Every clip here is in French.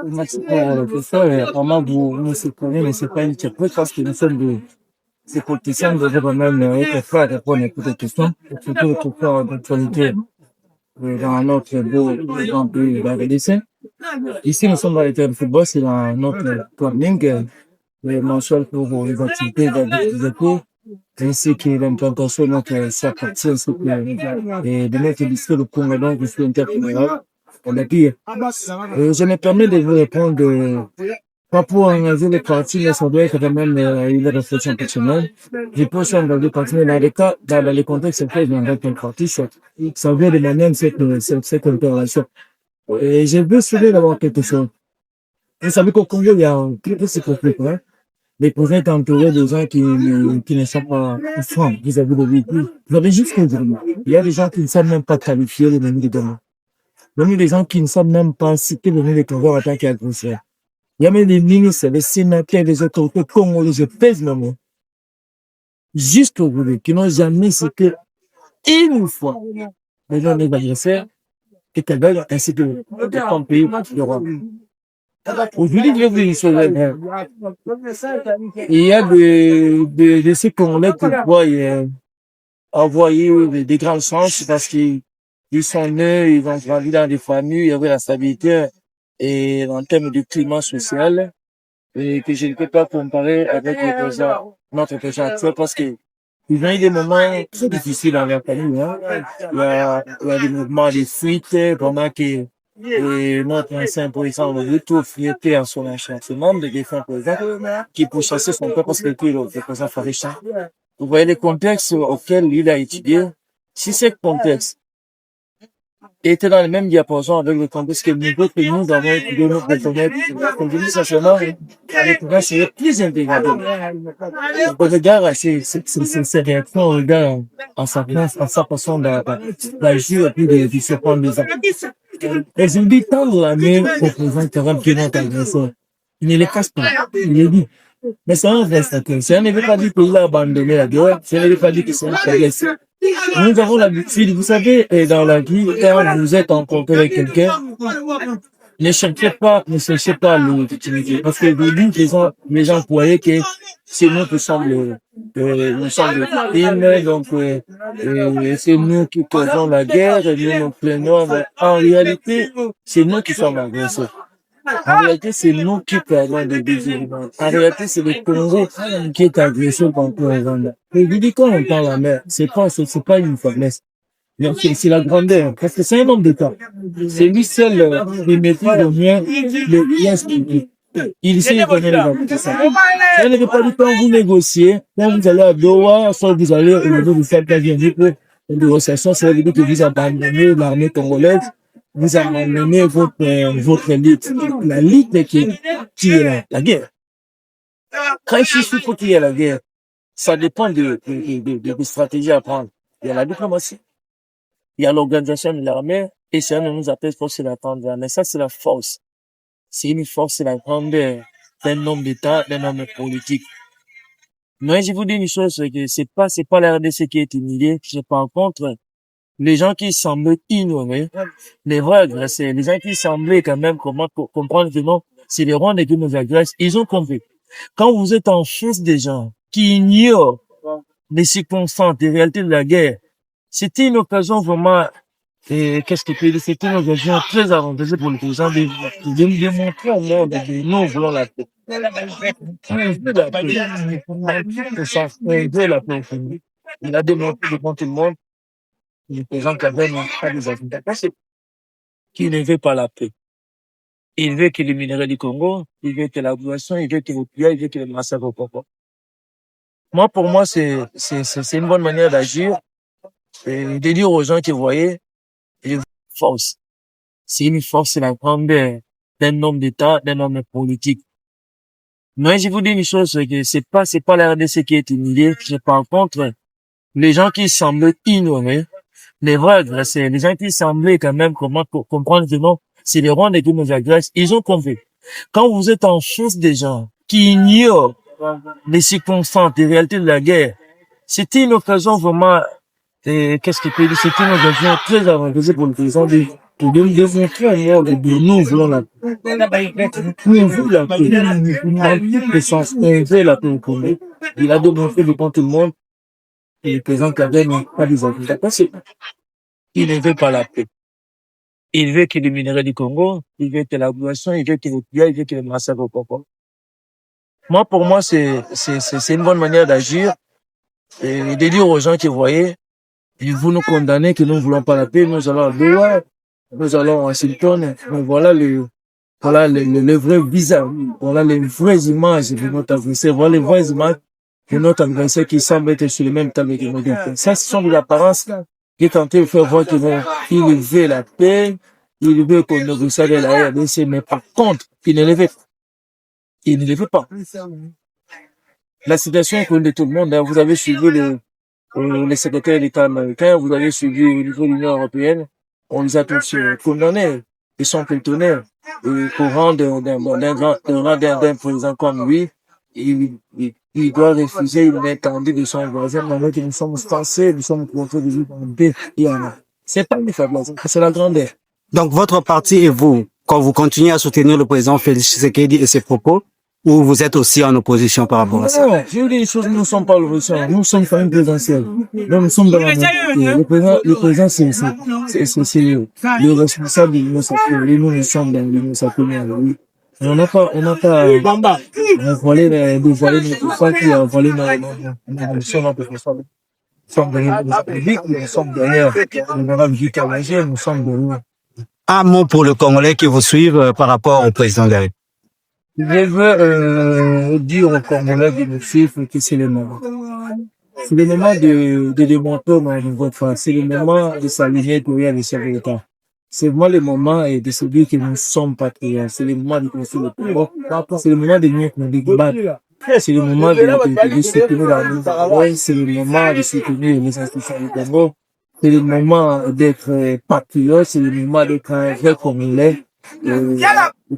Merci pour la question. Vraiment, vous nous surprenez, mais c'est pas une surprise parce que nous sommes ces politiciens devraient quand même être prêts à répondre à toutes les questions, surtout les questions d'actualité dans notre beau grand pays de la RDC. Ici, nous sommes dans les terrains de football, c'est dans notre planning, les mensuels pour les activités d'activité, ainsi que l'implantation de notre partie, ainsi que de notre district de Congo, donc je suis interpréteur. On a dit, je me permets de vous répondre pas pour engager les partis, mais ça doit être quand même une réflexion personnelle. Je peux aussi engager parti, mais dans les cas, dans les contextes auxquels j'engage un parti, ça vient de manière cette intervention. Et je veux souligner d'abord quelque chose. Vous savez qu'au Congo, il y a un plus c'est compliqué, hein. Les projets sont entourés de gens qui ne sont pas francs vis-à-vis de lui. Vous avez juste compris. Il y a des gens qui ne savent même pas qualifier les menus de demain. Il y a des gens qui ne savent même pas citer le menu de Congo en tant qu'adversaire. Il y a même des ministres, des sénateurs, des autorités congolais, je pèse le mot, juste aujourd'hui, qui n'ont jamais cité une fois les gens des adversaires et qu'elles veulent ainsi que ton pays d'Europe. Aujourd'hui, je vais vous dire une chose. Il y a de ces Congolais qui croient envoyer des grandes chances parce qu'ils sont nés, ils ont grandi dans des familles, il y avait la stabilité et en termes de climat social. Et que je ne peux pas comparer avec notre président actuel parce que ils ont eu des moments très difficiles dans leur famille, hein. Il y a des mouvements de fuite pendant que notre ancien président veut tout fouetter en son achat. C'est membre de défunt président qui pourchassait son peuple parce que était le président Farisha. Vous voyez les contextes auxquels il a étudié. Si ces contextes était dans le même diapason avec le contexte que nous avons étudié notre reconnaître, comme je dis sincèrement, les programmes seraient plus intégrables. On regarde ces réactions, on regarde en sa place, en sa façon d'agir et puis de se prendre des actes. Et je me dis, tendre la main au président Karam qui est notre agresseur. Il ne les casse pas. Il les dit. Mais c'est un reste. Ça ne veut pas dire qu'il a abandonné la guerre. Ça ne veut pas dire que c'est un agresseur. Nous avons l'habitude, vous savez, dans la vie, quand vous êtes en contact avec quelqu'un, ne cherchez pas l'utilité. Parce que au début, les gens croyaient que c'est nous qui sommes nous sommes les crimes, donc, c'est nous qui causons la guerre, et nous nous plaignons. Mais en réalité, c'est nous qui sommes agresseurs. En réalité, c'est nous qui perdons des désillusions. En réalité, c'est le Congo qui est agressé contre le Rwanda. Et je dis, quand on parle la mer, c'est pas une faiblesse. C'est la grandeur. Parce que c'est un homme d'État. C'est lui seul, qui maîtrise le bien, le bien public. Il sait connaître les investissements. Ça ne veut pas dire quand vous négociez, quand vous allez à Doha, soit vous allez au niveau du fait pour une négociation, ça veut dire que vous abandonnez l'armée congolaise. Vous abandonnez votre lutte. La lutte qui est la guerre. Quand il faut qu'il y ait la guerre, ça dépend de stratégies à prendre. Il y a la diplomatie, il y a l'organisation de l'armée, et ça nous appelle force de la grandeur. Mais ça, c'est la force. C'est une force, c'est la grandeur d'un homme d'État, d'un homme politique. Mais je vous dis une chose, c'est que c'est pas la RDC qui est humiliée, c'est par contre, les gens qui semblaient ignorer les vrais agressés, les gens qui semblaient quand même comprendre que non, c'est les Rwandais qui nous agressent, ils ont compris. Quand vous êtes en face des gens qui ignorent les circonstances, les réalités de la guerre, c'était une occasion vraiment, c'était une occasion très avantageuse pour les président de démontrer au monde que nous voulons la paix. C'est ça, la paix. Il a démontré devant tout le monde, le président Kagame n'a pas des avis qui ne veut pas la paix. Il veut que les minéraux du Congo, il veut que la boisson, il veut que les pillage, il veut que les massacres au Congo. Moi, pour moi, c'est une bonne manière d'agir et de dire aux gens qui voyaient, force. C'est une force, c'est la grandeur d'un homme d'État, d'un homme politique. Mais je vous dis une chose, c'est que c'est pas la RDC qui est humiliée, c'est par contre, les gens qui semblent ignorer les vrais agressés, les gens qui semblaient quand même comprendre que non, c'est les Rwandais qui nous agressent, ils ont compris. Quand vous êtes en face des gens qui ignorent les circonstances, les réalités de la guerre, c'était une occasion vraiment, c'était une occasion très avantageuse pour le président pour démontrer à moi que nous voulons la paix. Nous voulons la paix. Le sens, on veut la paix au Congo. Il a démontré devant tout le monde, et le président Kagame n'a pas des avis. Parce qu'il ne veut pas la paix. Il veut qu'il y ait le minerai du Congo, il veut qu'il y ait la population, il veut qu'il y ait le pillage, il veut qu'il y ait le massacre au Congo. Moi, pour moi, c'est une bonne manière d'agir et de dire aux gens qui voyaient, vous nous condamnez, que nous ne voulons pas la paix, nous allons à Doha, nous allons à Washington, mais voilà le vrai visage, voilà les vraies images de notre adversaire, voilà les vraies images de notre adversaire qui semble être sur le même tableau que nous. Ça, ce sont des apparences qui est tenté de faire voir qu'il veut la paix, il veut qu'on négocie avec la RDC, mais par contre, il ne le veut pas. Il ne le veut pas. La situation est connue de tout le monde. Vous avez suivi les secrétaires d'État américains, vous avez suivi au niveau de l'Union européenne. On les a tous condamnés. Ils sont pétonnaires. Et qu'au rang d'un président comme lui, il doit refuser une étendue de son voisin, malgré que nous sommes français, nous sommes contre des gens en paix. C'est pas une faiblesse, c'est la grandeur. Donc, votre parti et vous, quand vous continuez à soutenir le président Félix Tshisekedi et ses propos, ou vous êtes aussi en opposition par rapport à ça? Non, je dis les choses, nous ne sommes pas l'opposition, nous sommes quand même présidentiels. Donc, nous sommes dans la majorité. Le président, c'est le responsable de l'Union sacrée. Nous sommes dans l'Union sacrée. On n'a pas volé notre parti, on a volé notre responsable. Nous sommes derrière la République, nous sommes derrière l'honorable Victor Manger, nous sommes derrière. Un mot pour le Congolais qui vous suivent par rapport au président de la République. Je veux dire aux Congolais qui nous suivent que c'est le moment. C'est le moment de démontrer notre face. C'est le moment de s'aligner derrière les chefs de l'État. C'est vraiment le moment de se dire que nous sommes patriotes. C'est le moment de construire le pouvoir. C'est le moment de nous débattre. C'est le moment de soutenir la nouvelle. C'est le moment de soutenir les institutions du Congo. C'est le moment d'être patriote. C'est le moment d'être un vrai Congolais.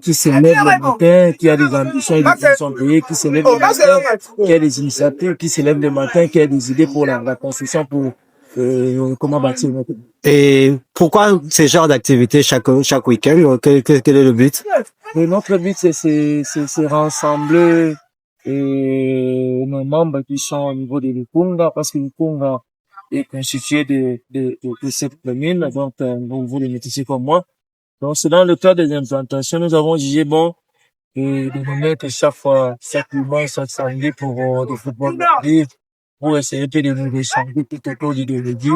Qui se lève le matin, qui a des ambitions et des ambitions payées, qui se lève le matin, qui a des initiatives, qui se lève le matin, qui a des idées pour la construction, pour comment bâtir notre pays. Et pourquoi ces genres d'activités chaque week-end? Quel est le but? Et notre but, c'est rassembler nos membres qui sont au niveau de l'Ikunga, parce que l'Ikunga est constitué de 7 communes, donc vous les métissez comme moi. Donc, c'est dans le cadre des implantations, nous avons jugé bon de nous mettre chaque mois, chaque samedi pour le football pour essayer de nous échanger tout autour d'idéologie,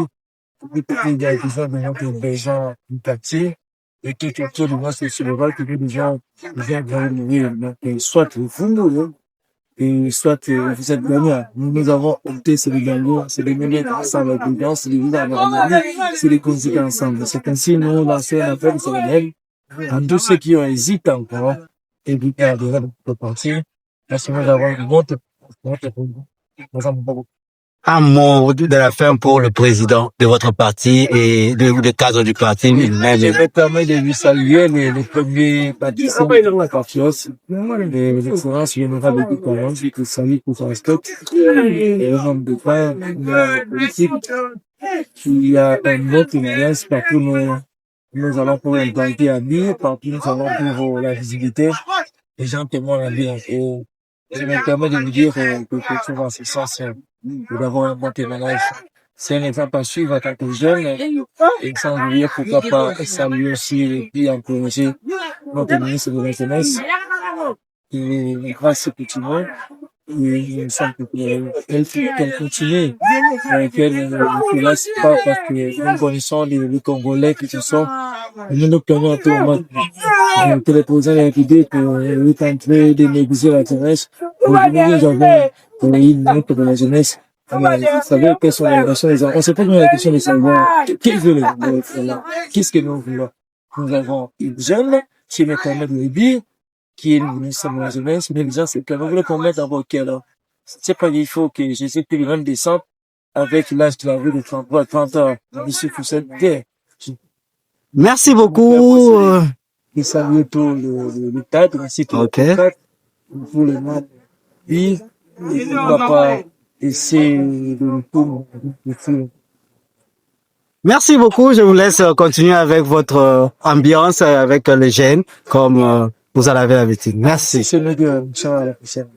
tout autour des besoins de notre besoin du quartier, et tout autour de notre société, que les gens viennent nourrir. Donc, soit vous, et soit vous êtes gagnants. Nous avons opté, c'est les gagnants, c'est les mener ensemble avec les gens, c'est les vivre en harmonie, c'est les conjuguer ensemble. C'est ainsi, nous lançons un appel solennel à tous ceux qui ont hésité encore, éviter à adhérer à notre parti, parce que nous avons une montre, Un mot de la fin pour le président de votre parti et le cadre du parti lui-même. Je me permets de lui saluer les premiers participants de la confiance, les excellences générales de Colombe, qui saluent pour son respect, et au nombre de frères, politique, il y a un autre alliance partout nous allons pour implanter à Bier, partout nous allons pour la visibilité, les gens témoignent à Bier. Et je me permets de vous dire que souvent c'est essentiel d'avoir un bon témoignage. C'est un exemple à suivre en tant que jeune, et sans oublier pourquoi pas saluer aussi et puis encourager notre ministre de la Jeunesse, et grâce au petit monde, il semble qu'elle continue, qu'elle ne laisse pas parce que nous connaissons les Congolais qui se sont, nous nous connaissons tout le monde, que le président de la République est en train de négocier la jeunesse. Aujourd'hui, nous avons une ministre de la Jeunesse. Vous savez quelles sont les relations des gens. On se pose la question de savoir qui veut le là. Qu'est-ce que nous voulons? Nous avons une jeune qui me permet de le dire, qui est le ministre de la Jeunesse, mais les gens, c'est que nous voulons qu'on mette d'abord quel âge. C'est pas qu'il faut que j'essaie de même descendre avec l'âge de la rue de 33 à 30 ans. Monsieur Foussette, merci beaucoup. Je salue tout le cadre, ainsi que le cadre, pour le monde. Puis, il ne va pas essayer de nous tout, Merci beaucoup. Je vous laisse continuer avec votre ambiance avec les jeunes, comme vous en avez l'habitude. Merci. C'est le gars. Inch'Allah, à la prochaine.